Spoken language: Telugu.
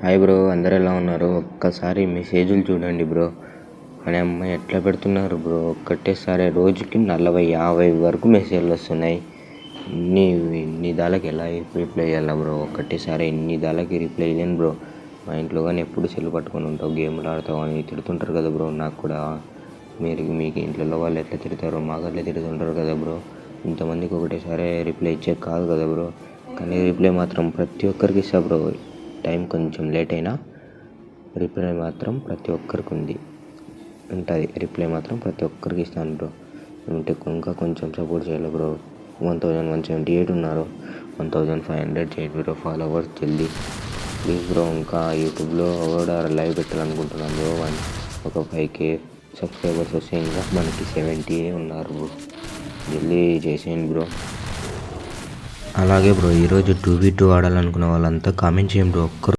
హాయ్ బ్రో, అందరు ఎలా ఉన్నారు? ఒక్కసారి మెసేజ్లు చూడండి బ్రో. అని అమ్మాయి ఎట్లా పెడుతున్నారు బ్రో. ఒక్కటేసారి రోజుకి 40-50 వరకు మెసేజ్లు వస్తున్నాయి. ఇన్ని దాళ్ళకి ఎలా రిప్లై ఇవ్వాలా బ్రో? ఒక్కటేసారి ఇన్ని దాళ్ళకి రిప్లై ఇవ్వలేను బ్రో. మా ఇంట్లో కానీ ఎప్పుడు సెల్ పట్టుకొని ఉంటావు, గేమ్లు ఆడతావు అని తిడుతుంటారు కదా బ్రో. నాకు కూడా మీకు ఇంట్లో వాళ్ళు ఎట్లా తిడతారో మాకు అట్లా తిడుతుంటారు కదా బ్రో. ఇంతమందికి ఒకటేసారి రిప్లై ఇచ్చే కాదు కదా బ్రో. కానీ రిప్లై మాత్రం ప్రతి ఒక్కరికి ఇస్తా బ్రో. టైం కొంచెం లేట్ అయినా రిప్లై మాత్రం ప్రతి ఒక్కరికి ఉంటుంది. రిప్లై మాత్రం ప్రతి ఒక్కరికి ఇస్తాను బ్రో. ఉంటే ఇంకా కొంచెం సపోర్ట్ చేయాలి బ్రో. 1178 ఉన్నారు. 1500 చేయండి బ్రో ఫాలోవర్స్ జల్దీ ప్లీజ్ బ్రో. ఇంకా యూట్యూబ్లో కూడా లైవ్ పెట్టాలనుకుంటున్నాను బ్రో. ఒక 5K సబ్స్క్రైబర్స్ వస్తే ఇంకా మనకి 70 ఉన్నారు బ్రో. జల్దీ చేసేయండి బ్రో. అలాగే బ్రో, ఈరోజు 2v2 ఆడాలనుకున్న వాళ్ళంతా కామెంట్ చేయండి బ్రో.